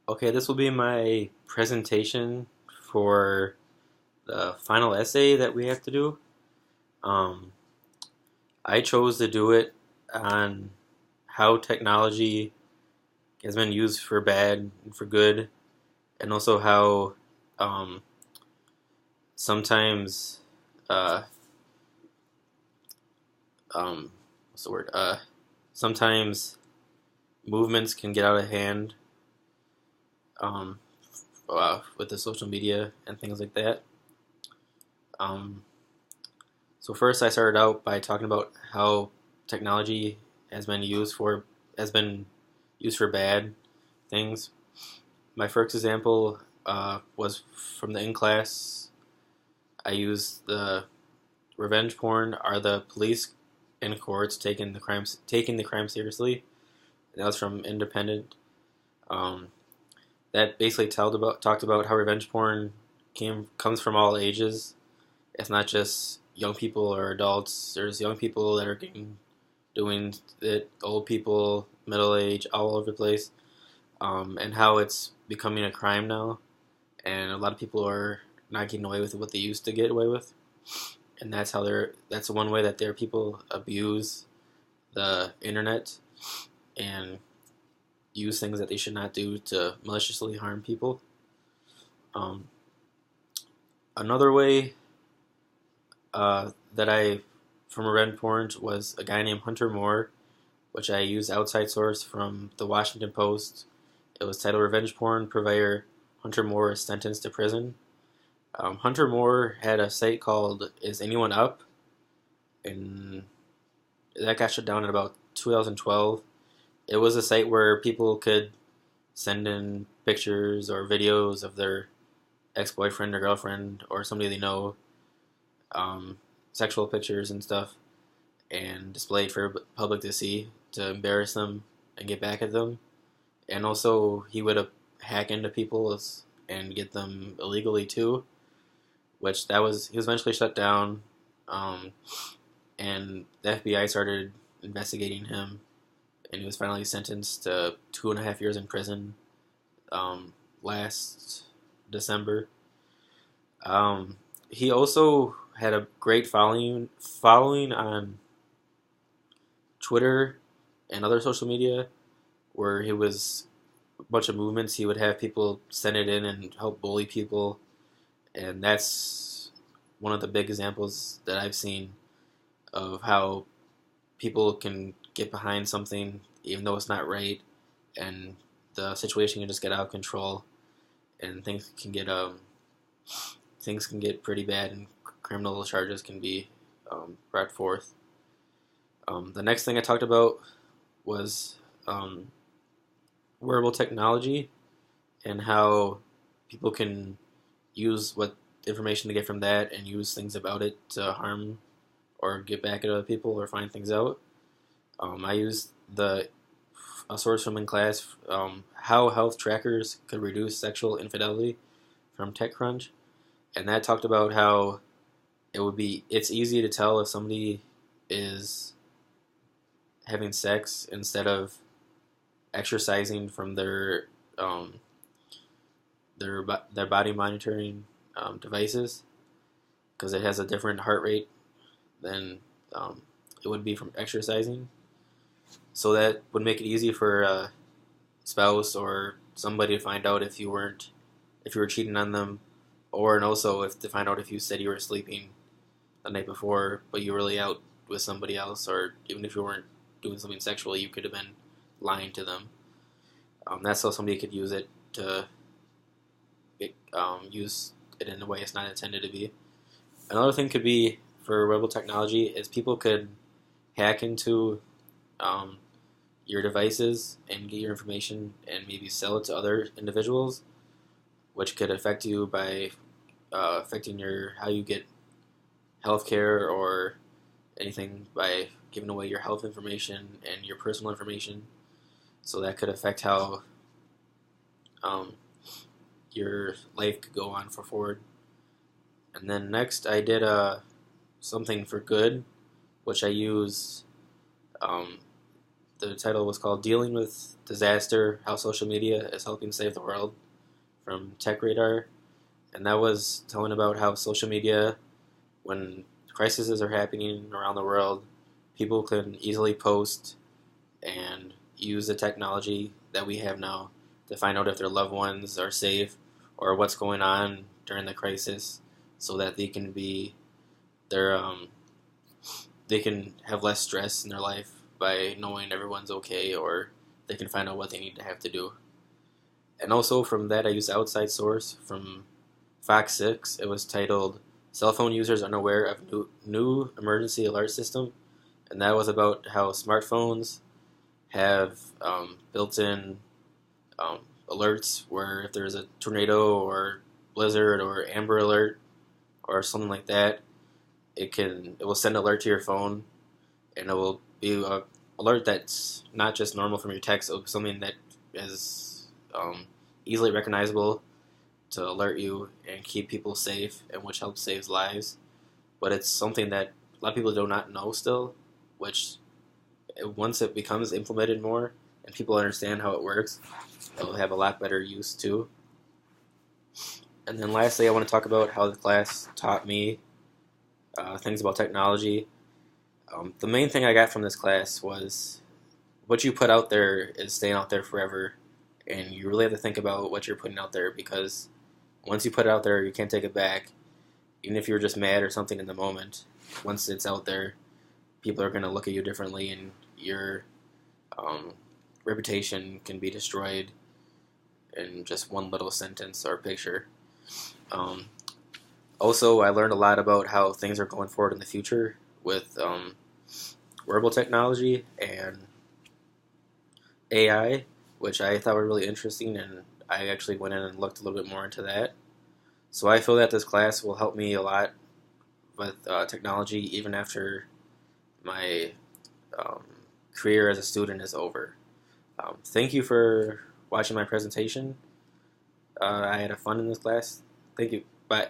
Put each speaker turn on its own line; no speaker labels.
Okay, this will be my presentation for the final essay that we have to do. Um, I chose to do it on how technology has been used for bad and for good, and also how um, sometimes uh, what's the word? Sometimes movements can get out of hand um, with the social media and things like that. Um, So first, I started out by talking about how technology has been used for has been used for bad things. My first example was from the in class. I used the revenge porn are the police in courts taking the crime seriously. And that was from Independent. Um, that basically talked about how revenge porn comes from all ages. It's not just young people or adults. There's young people that are doing it, old people, middle age, all over the place, and how it's becoming a crime now, and a lot of people are not getting away with what they used to get away with, and that's one way that their people abuse the internet and use things that they should not do to maliciously harm people. Um, Another way that I from a red porn was a guy named Hunter Moore, which I used outside source from the Washington Post. It was titled "Revenge Porn Purveyor Hunter Moore is Sentenced to Prison." Hunter Moore had a site called "Is Anyone Up?" and that got shut down in about 2012. It was a site where people could send in pictures or videos of their ex-boyfriend or girlfriend or somebody they know, um, sexual pictures and stuff, and displayed for public to see to embarrass them and get back at them. And also, he would hack into people and get them illegally too, which he was eventually shut down, um, and the FBI started investigating him, and he was finally sentenced to 2.5 years in prison last December. He also had a great following on Twitter and other social media, where he was a bunch of movements. He would have people send it in and help bully people, and that's one of the big examples that I've seen of how people can get behind something even though it's not right, and the situation can just get out of control, and things can get pretty bad, and criminal charges can be brought forth. The next thing I talked about was um, wearable technology and how people can use what information they get from that and use things about it to harm or get back at other people or find things out. I used a source from in class, how health trackers could reduce sexual infidelity from TechCrunch, and that talked about how it's easy to tell if somebody is having sex instead of exercising from um, their body monitoring devices, because it has a different heart rate than it would be from exercising. So that would make it easy for a spouse or somebody to find out if you were cheating on them, or and also if to find out if you said you were sleeping the night before but you were really out with somebody else, or even if you weren't doing something sexual, you could have been lying to them. That's how somebody could use it to use it in a way it's not intended to be. Another thing could be for wearable technology is people could hack into um, your devices and get your information and maybe sell it to other individuals, which could affect you by affecting your how you get healthcare or anything by giving away your health information and your personal information. So that could affect how um, your life could go on for forward. And then next, I did something for good, which I use um, The title was called "Dealing with Disaster: How Social Media is Helping Save the World" from Tech Radar, and that was telling about how social media, when crises are happening around the world, people can easily post and use the technology that we have now to find out if their loved ones are safe or what's going on during the crisis, so that their they can have less stress in their life by knowing everyone's okay, or they can find out what they need to have to do. And also from that, I used an outside source from Fox 6. It was titled "Cell Phone Users Unaware of New Emergency Alert System," and that was about how smartphones have built-in um, alerts where if there's a tornado or blizzard or Amber Alert or something like that, it will send an alert to your phone, and it will be a alert that's not just normal from your text. It'll be something that is easily recognizable to alert you and keep people safe, and which helps save lives. But it's something that a lot of people do not know still, which once it becomes implemented more and people understand how it works, it'll have a lot better use too. And then lastly, I want to talk about how the class taught me things about technology. The main thing I got from this class was what you put out there is staying out there forever, and you really have to think about what you're putting out there, because once you put it out there, you can't take it back. Even if you're just mad or something in the moment, once it's out there, people are going to look at you differently, and your reputation can be destroyed in just one little sentence or picture. Um, Also, I learned a lot about how things are going forward in the future with wearable technology and AI, which I thought were really interesting, and I actually went in and looked a little bit more into that. So I feel that this class will help me a lot with technology even after my um, career as a student is over. Thank you for watching my presentation. I had a fun in this class. Thank you. Bye.